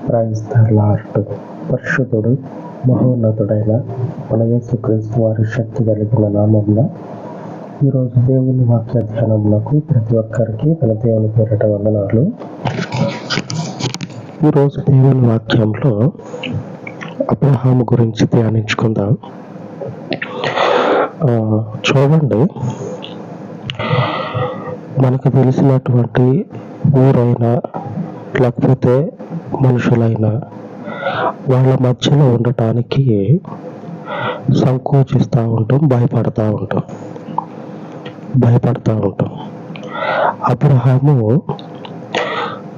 Praise the lord. పరిశుద్ధుడు మహోన్నతుడైన మన యేసుక్రీస్తు వారి శక్తి కలిగిన నామమున ఈరోజు దేవుని వాక్య ధ్యానములకు ప్రతి ఒక్కరికి మన దేవుని పేరిట వందనాలు. ఈరోజు దేవుని వాక్యంలో అబ్రహాము గురించి ధ్యానించుకుందాం. చూడండి, మనకు తెలిసినటువంటి ఊరైనా లేకపోతే మనుషులైనా వాళ్ళ మధ్యలో ఉండటానికి సంకోచిస్తూ ఉంటాం, భయపడతా ఉంటాం. అబ్రహాము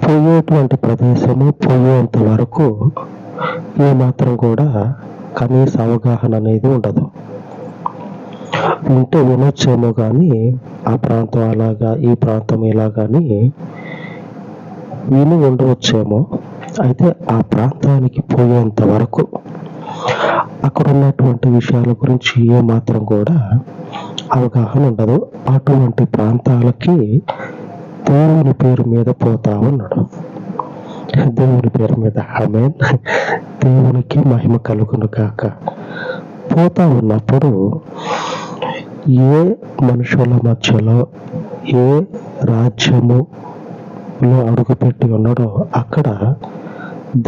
పోయేటువంటి ప్రదేశము పోయేంత వరకు ఏమాత్రం కూడా కనీస అవగాహన అనేది ఉండదు. ఉంటే వినొచ్చేమో కానీ ఆ ప్రాంతం అలాగా ఈ ప్రాంతం ఇలాగాని విని ఉండవచ్చేమో. అయితే ఆ ప్రాంతానికి పోయేంత వరకు అక్కడ ఉన్నటువంటి విషయాల గురించి ఏమాత్రం కూడా అవగాహన ఉండదు. అటువంటి ప్రాంతాలకి దేవుని పేరు మీద పోతా ఉన్నాడు. దేవుని పేరు మీద ఆమేన్. దేవునికి మహిమ కలుగును కాక. పోతా ఉన్నప్పుడు ఏ మనుషుల మధ్యలో ఏ రాజ్యములో అడుగుపెట్టి ఉన్నాడో అక్కడ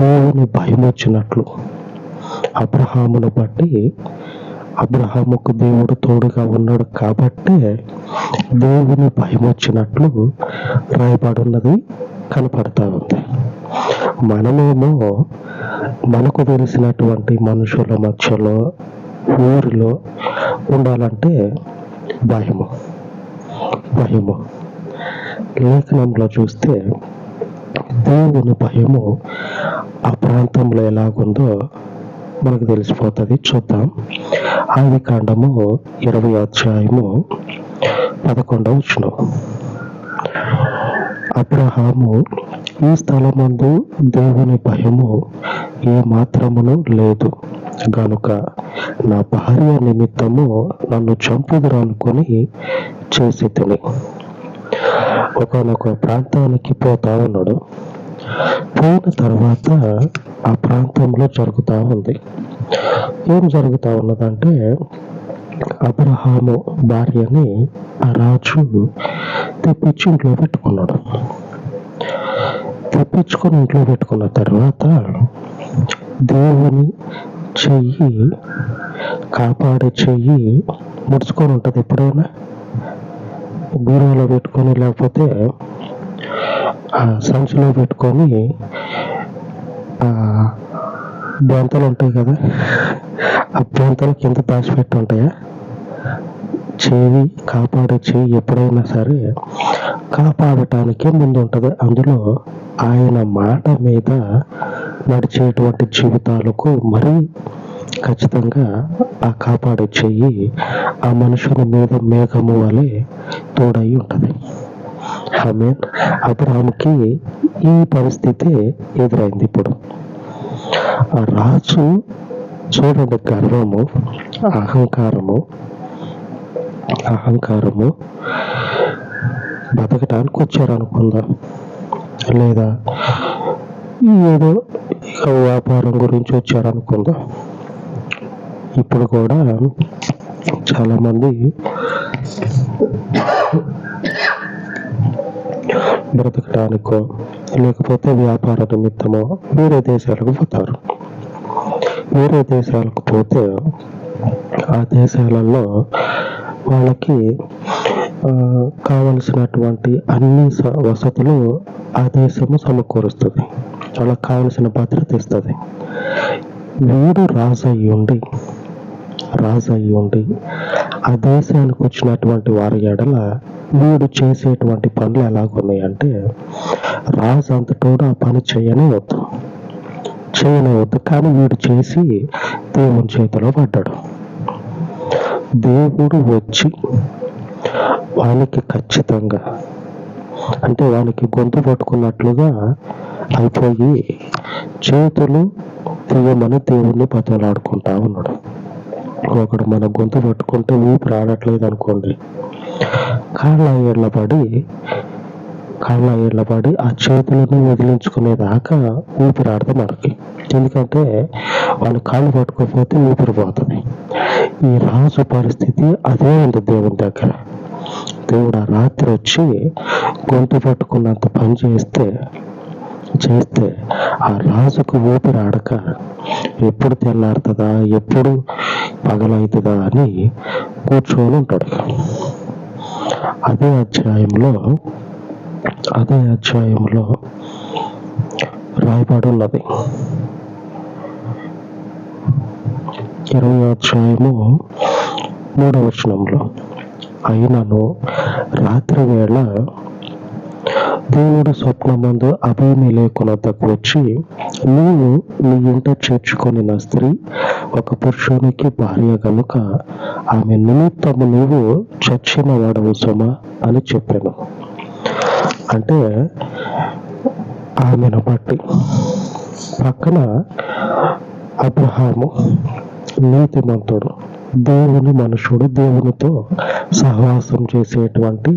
దేవుని భయం వచ్చినట్లు, అబ్రహామును బట్టి అబ్రహాముకు దేవుడు తోడుగా ఉన్నాడు కాబట్టి దేవుని భయం వచ్చినట్లు రాయబడినది కనపడతా ఉంది. మనమేమో మనకు తెలిసినటువంటి మనుషుల మధ్యలో ఊరిలో ఉండాలంటే భయము. లేఖనంలో చూస్తే దేవుని భయము ఆ ప్రాంతంలో ఎలాగుందో మనకు తెలిసిపోతుంది. చూద్దాం. ఆదికాండము 20వ అధ్యాయము 11వ వచనం. అబ్రహాము, ఈ స్థలమందు దేవుని భయము ఏ మాత్రమును లేదు గనుక నా భార్య నిమిత్తము నన్ను చంపుదురనుకొని చేసి తిని. ఒకనొక ప్రాంతానికి పోతా ఉన్నాడు. పోయిన తర్వాత ఆ ప్రాంతంలో జరుగుతూ ఉంది. ఏం జరుగుతూ ఉన్నదంటే, అబ్రహాము భార్యని ఆ రాజు తెప్పించి ఇంట్లో పెట్టుకున్నాడు. తెప్పించుకొని ఇంట్లో పెట్టుకున్న తర్వాత దేవుని చెయ్యి, కాపాడే చెయ్యి ముడుచుకొని ఉంటుంది. ఎప్పుడైనా బీరువాలో పెట్టుకొని లేకపోతే సంచిలో పెట్టుకొని బొంతలు ఉంటాయి కదా, ఆ బొంతలు కింద దాచిపెట్టి ఉంటాయా. చెయ్యి, కాపాడే చెయ్యి ఎప్పుడైనా సరే కాపాడటానికే ముందు ఉంటుంది. అందులో ఆయన మాట మీద నడిచేటువంటి జీవితాలకు మరీ ఖచ్చితంగా ఆ కాపాడే చెయ్యి ఆ మనుషుల మీద మేఘము వలె తోడై ఉంటుంది. ఆమేన్. అబ్రహాముకి ఈ పరిస్థితి ఎదురైంది. ఇప్పుడు ఆ రాజు చూడండి, గర్వము, అహంకారము బతకటానికి వచ్చారనుకుందాం, లేదా ఏదో వ్యాపారం గురించి వచ్చారనుకుందాం. ఇప్పుడు కూడా చాలా మంది బ్రతకటానికో లేకపోతే వ్యాపార నిమిత్తమో వేరే దేశాలకు పోతారు. వేరే దేశాలకు పోతే ఆ దేశాలలో వాళ్ళకి కావలసినటువంటి అన్ని వసతులు ఆ దేశము సమకూరుస్తుంది. వాళ్ళకి కావలసిన భద్రత ఇస్తుంది. వీడు రాజు అయ్యి ఉండి ఆ దేశానికి వచ్చినటువంటి వారి ఎడల వీడు చేసేటువంటి పనులు ఎలాగున్నాయంటే, రాజు అంతటోడు ఆ పని చేయనేవద్దు. కానీ వీడు చేసి దేవుని చేతిలో పడ్డాడు. దేవుడు వచ్చి వానికి ఖచ్చితంగా, అంటే వానికి గొంతు పట్టుకున్నట్లుగా అయిపోయి చేతులు తీయమని దేవుణ్ణి బతిమలాడుకుంటా ఉన్నాడు. ఒకడు మన గొంతు పట్టుకుంటే ఊపిరి ఆడట్లేదు అనుకోండి, కాళ్ళ ఏళ్ళ పడి కాళ్ళ ఏళ్ళబడి ఆ చేతులను వదిలించుకునేదాకా ఊపిరాడదు మనకి. ఎందుకంటే వాళ్ళు కాళ్ళు పట్టుకోకపోతే ఊపిరి పోతుంది. ఈ రాజు పరిస్థితి అదే ఉంది దేవుని దగ్గర. దేవుడు ఆ రాత్రి వచ్చి గొంతు పట్టుకున్నంత పని చేస్తే ఆ రాజుకు ఊపిరి ఆడక ఎప్పుడు తెల్లారుతుందా, ఎప్పుడు పగలవుతుందా అని కూర్చొని ఉంటాడు. అదే అధ్యాయంలో రాయబడి ఉన్నది. 20వ అధ్యాయము 3వ వచనంలో, అయినను రాత్రి వేళ దేవుడు స్వప్నమందు అబీమెలెకునొద్దకు వచ్చి, నీవు నీ ఇంట చేర్చుకొనిన స్త్రీ ఒక పురుషునికి భార్య గనుక ఆమె నిమిత్తము నీవు చచ్చిన వాడవు సుమా అని చెప్పాను. అంటే ఆమెను బట్టి పక్కన అబ్రహాము నీతిమంతుడు, దేవుని మనుషుడు, దేవునితో సహవాసం చేసేటువంటి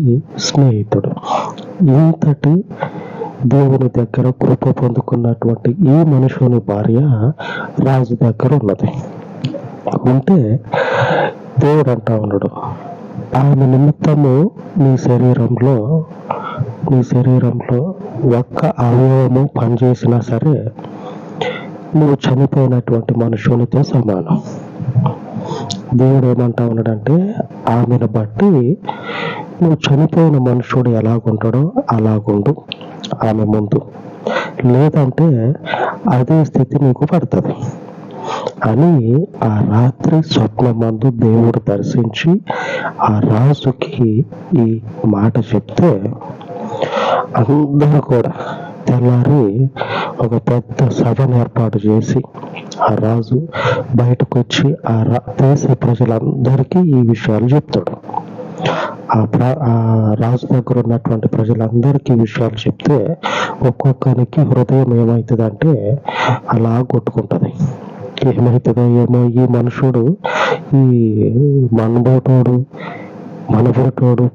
స్నేహితుడు, ఇంతటి దేవుని దగ్గర కృప పొందుకున్నటువంటి ఈ మనుషుని భార్య రాజు దగ్గర ఉన్నది. ఉంటే దేవుడు అంటా ఉన్నాడు, ఆమె నిమిత్తము నీ శరీరంలో ఒక్క అవయవము పనిచేసినా సరే నువ్వు చనిపోయినటువంటి మనుషునితో సమానం. దేవుడు ఏమంటా ఉన్నాడంటే, ఆమెను బట్టి నువ్వు చనిపోయిన మనుషుడు ఎలాగుంటాడో అలాగుండు ఆమె ముందు, లేదంటే అదే స్థితి నీకు పడుతుంది అని ఆ రాత్రి స్వప్నమందు దేవుడు దర్శించి ఆ రాజుకి ఈ మాట చెప్తే అందరూ కూడా తెల్లారి ఒక పెద్ద సభను ఏర్పాటు చేసి ఆ రాజు బయటకు వచ్చి ఆ దేశ ప్రజలందరికీ ఈ విషయాలు చెప్తాడు. ఆ రాజు దగ్గర ఉన్నటువంటి ప్రజలందరికీ విషయాలు చెప్తే ఒక్కొక్కరికి హృదయం ఏమవుతుందంటే అలా కొట్టుకుంటది. ఏమవుతుందో ఏమో, ఈ మనుషుడు ఈ మనబోటోడు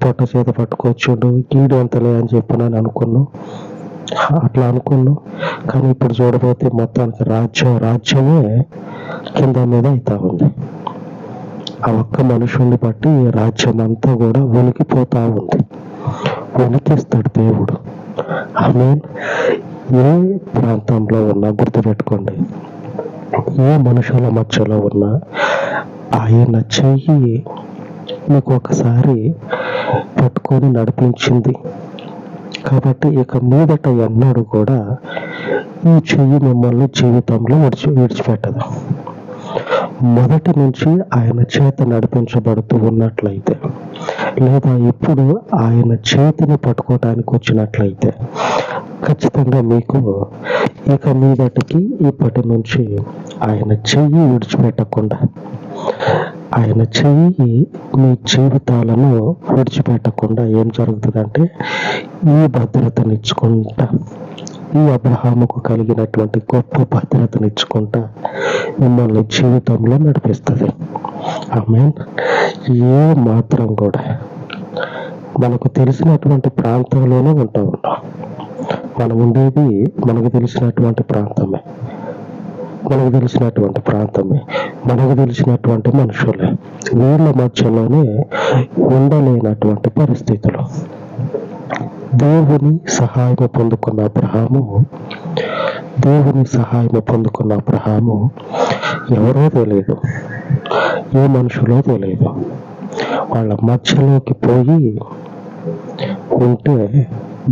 పొట్ట చేత పట్టుకొచ్చుడు, గీడు అంతలే అని చెప్పినాను అనుకున్నాను. అట్లా అనుకున్నాం. కానీ ఇప్పుడు చూడబోతే మొత్తానికి రాజ్యమే కింద మీద అవుతా ఉంది. ఆ ఒక్క మనుషుల్ని బట్టి రాజ్యం అంతా కూడా వణికిపోతా ఉంది. వణికిస్తాడు దేవుడు. ఆమె ఏ ప్రాంతంలో ఉన్నా గుర్తుపెట్టుకోండి, ఏ మనుషుల మధ్యలో ఉన్నా ఆయన చెయ్యి మీకు ఒకసారి పట్టుకొని నడిపించింది కాబట్టి ఇక మీదట ఎన్నడూ కూడా ఈ చెయ్యి మిమ్మల్ని జీవితంలో విడిచిపెట్టదు. మొదటి నుంచి ఆయన చేత నడిపించబడుతూ ఉన్నట్లయితే, లేదా ఇప్పుడు ఆయన చేతిని పట్టుకోవటానికి వచ్చినట్లయితే ఖచ్చితంగా మీకు ఇక మీదటికి ఇప్పటి నుంచి ఆయన చెయ్యి విడిచిపెట్టకుండా, ఆయన చెయ్యి మీ జీవితాలను విడిచిపెట్టకుండా ఏం జరుగుతుందంటే ఈ భద్రతనిచ్చుకుంటా, ఈ అబ్రహాముకు కలిగినటువంటి గొప్ప భద్రతనిచ్చుకుంటా మిమ్మల్ని జీవితంలో నడిపిస్తుంది. ఆమేన్. ఏ మాత్రం కూడా మనకు తెలిసినటువంటి ప్రాంతంలోనే ఉంటాం. మనం ఉండేది మనకు తెలిసినటువంటి ప్రాంతమే, మనకు తెలిసినటువంటి మనుషులే. వీళ్ళ మధ్యలోనే ఉండలేనటువంటి పరిస్థితులు. దేవుని సహాయం పొందుకున్న అబ్రహాము ఎవరో తెలియదు, ఏ మనుషులో తెలియదు, వాళ్ళ మధ్యలోకి పోయి ఉంటే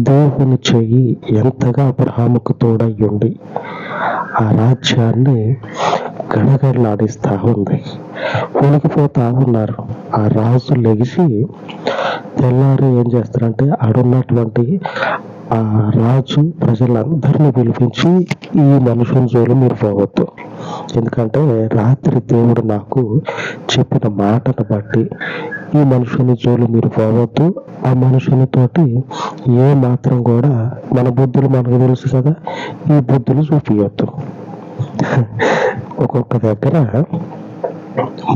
దేవుని చెయ్యి ఎంతగా అబ్రహాముకు తోడయ్యుండి ఆ రాజ్యాన్ని గడగడలాడిస్తా ఉంది. వణికిపోతా ఉన్నారు. ఆ రాజు లెగిసి తెల్లారి ఏం చేస్తారంటే ఆడున్నటువంటి ఆ రాజు ప్రజలందరినీ పిలిపించి, ఈ మనుషుని జోలు మీరు పోవద్దు, ఎందుకంటే రాత్రి దేవుడు నాకు చెప్పిన మాటను బట్టి ఈ మనుషుని జోలు మీరు పోవద్దు, ఆ మనుషునితోటి ఏ మాత్రం కూడా మన బుద్ధులు మనకు తెలుసు కదా, ఈ బుద్ధులు చూపియొద్దు. ఒక్కొక్క దగ్గర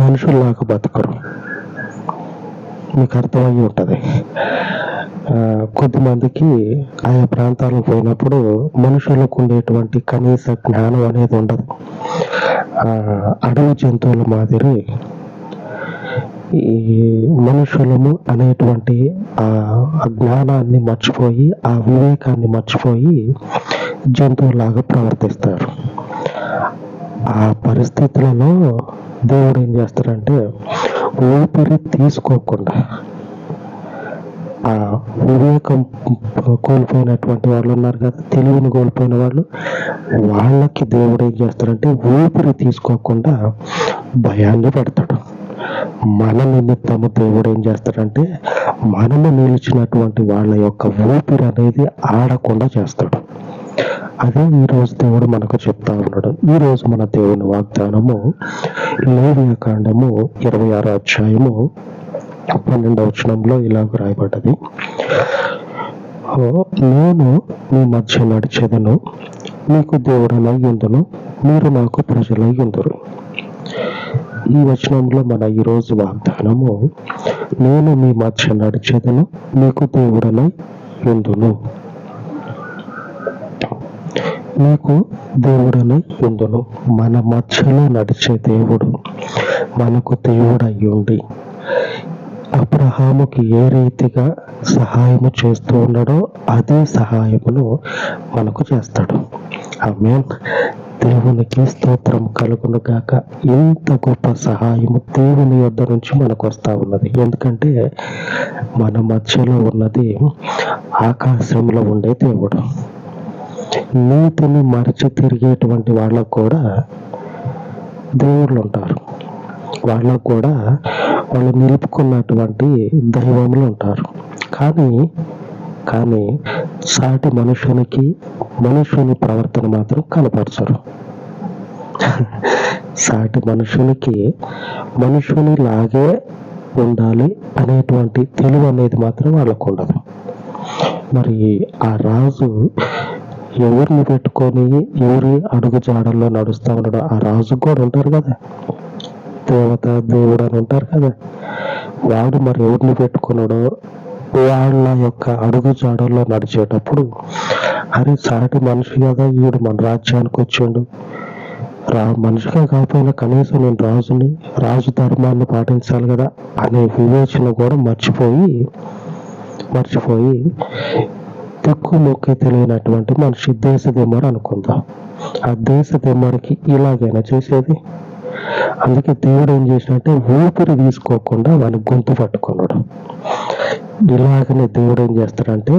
మనుషుల్లాగా బతకరు, మీకు అర్థమయ్యి ఉంటుంది. కొద్దిమందికి ఆయా ప్రాంతాలకు పోయినప్పుడు మనుషులకు ఉండేటువంటి కనీస జ్ఞానం అనేది ఉండదు. అడవి జంతువుల మాదిరి ఈ మనుషులము అనేటువంటి ఆ జ్ఞానాన్ని మర్చిపోయి, ఆ వివేకాన్ని మర్చిపోయి జంతువులాగా ప్రవర్తిస్తారు. ఆ పరిస్థితులలో దేవుడు ఏం చేస్తారంటే, ఊపిరి తీసుకోకుండా ఆ వివేకం కోల్పోయినటువంటి వాళ్ళు ఉన్నారు కదా, తెలివిని కోల్పోయిన వాళ్ళు, వాళ్ళకి దేవుడు ఏం చేస్తారంటే ఊపిరి తీసుకోకుండా భయాన్ని పెడతాడు. మన నిమిత్తము దేవుడు ఏం చేస్తాడంటే మనము నిలిచినటువంటి వాళ్ళ యొక్క ఊపిరి అనేది ఆడకుండా చేస్తాడు. అదే ఈరోజు దేవుడు మనకు చెప్తా ఉన్నాడు. ఈరోజు మన దేవుని వాగ్దానము లేవియ కాండము 26వ అధ్యాయము 12వ వచనంలో ఇలాగ రాయబడ్డది. నేను మీ మధ్య నడిచెదను, మీకు దేవుడనై యుందును, మీరు నాకు ప్రజలై యుందురు. ఈ వచనంలో మన ఈరోజు వాగ్దానము, నేను మీ మధ్య నడిచెదను, మీకు దేవుడనై యుందును, మీకు దేవుడనై యుందును. మన మధ్యలో నడిచే దేవుడు మనకు దేవుడై ఉండి అబ్రహాముకి ఏ రీతిగా సహాయము చేస్తూ ఉన్నాడో అదే సహాయమును మనకు చేస్తాడు. ఆమేన్. దేవునికి స్తోత్రం కలుగును గాక. ఇంత గొప్ప సహాయము దేవుని యొద్ద నుంచి మనకు వస్తా ఉన్నది. ఎందుకంటే మన మధ్యలో ఉన్నది ఆకాశంలో ఉండే దేవుడు. నీతిని మరచి తిరిగేటువంటి వాళ్ళకు కూడా దేవుళ్ళు ఉంటారు. వాళ్ళకు కూడా వాళ్ళు నిలుపుకున్నటువంటి దైవములు ఉంటారు. కానీ సాటి మనుషుని ప్రవర్తన మాత్రం కనపరచరు. సాటి మనుషుని లాగే ఉండాలి అనేటువంటి తెలివి అనేది మాత్రం వాళ్ళకు ఉండదు. మరి ఆ రాజు ఎవరిని పెట్టుకొని ఎవరి అడుగు జాడల్లో నడుస్తా ఉన్నాడో ఆ రాజు కూడా ఉంటారు కదా, దేవుడు అని ఉంటారు కదా. వాడు మరి ఎవరిని పెట్టుకున్నాడో వాళ్ళ యొక్క అడుగు జాడల్లో నడిచేటప్పుడు, అరే సాటి మనిషి కదా వీడు మన రాజ్యానికి వచ్చిండు, మనిషిగా కాకపోయినా కనీసం నేను రాజు ధర్మాన్ని పాటించాలి కదా అనే వివేచన కూడా మర్చిపోయి దిక్కు మొక్కి తెలియనటువంటి మనిషి దేశదిమ్మడు అనుకుందాం. ఆ దేశదిమ్మడికి ఇలాగైనా చేసేది. అందుకే దేవుడు ఏం చేసినట్టే ఊపిరి తీసుకోకుండా వాని గొంతు పట్టుకున్నాడు. ఇలాగనే దేవుడు ఏం చేస్తాడంటే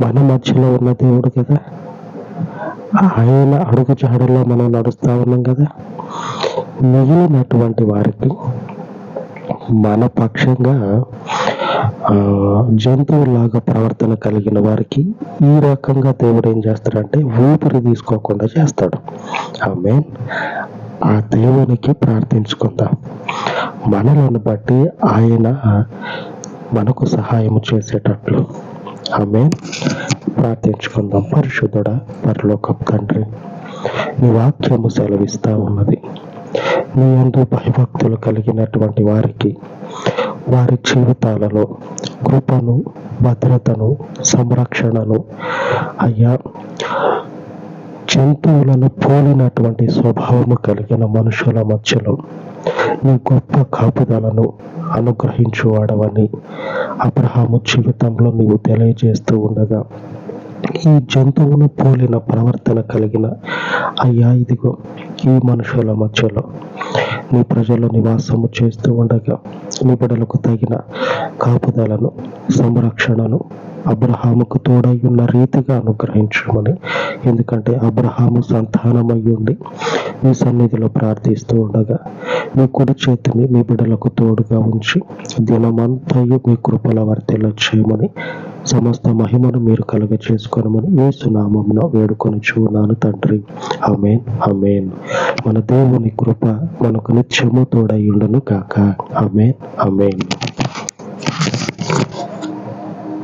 మన మధ్యలో ఉన్న దేవుడు కదా, ఆయన అడుగు జాడల్లో మనం నడుస్తా ఉన్నాం కదా, మిగిలినటువంటి వారికి మన పక్షంగా జంతువులాగా ప్రవర్తన కలిగిన వారికి ఈ రకంగా దేవుడు ఏం చేస్తాడంటే ఊపిరి తీసుకోకుండా చేస్తాడు. ఆమేన్. ఆ దేవునికి ప్రార్థించుకుందాం. మనలను బట్టి ఆయన మనకు సహాయం చేసేటట్లు. ఆమేన్. ప్రార్థించుకుందాం. పరిశుద్ధుడా, పరలోకపు తండ్రి, నీ వాక్యము సెలవిస్తా ఉన్నది, నీ యందు భయభక్తులు కలిగినటువంటి వారికి వారి జీవితాలలో కృపను, భద్రతను, సంరక్షణను, అయ్యా జంతువులను పోలినటువంటి స్వభావము కలిగిన మనుషుల మధ్యలో నీ గొప్ప కాపుదలను అనుగ్రహించువాడవని అబ్రహాము జీవితంలో నీవు తెలియజేస్తూ ఉండగా, ఈ జంతువును పోలిన ప్రవర్తన కలిగిన అయ్యా ఇదిగో ఈ మనుషుల మధ్యలో నీ ప్రజలు నివాసము చేస్తూ ఉండగా నీ బిడ్డలకు తగిన కాపుదలను, సంరక్షణను అబ్రహాముకు తోడై ఉన్న రీతిగా అనుగ్రహించమని, ఎందుకంటే అబ్రహాము సంతానమై ఉండి నీ సన్నిధిలో ప్రార్థిస్తూ ఉండగా మీ కుడి చేతిని మీ బిడ్డలకు తోడుగా ఉంచి దినమంతయు మీ కృపల వర్తిల్ల చేయమని, సమస్త మహిమను మీరు కలుగ చేసుకోనమని యేసు నామమున వేడుకొనుచున్నాను తండ్రి. ఆమేన్. ఆమేన్. మన దేవుని కృప మనకు నిత్యము తోడై ఉండును గాక. ఆమేన్. ఆమేన్.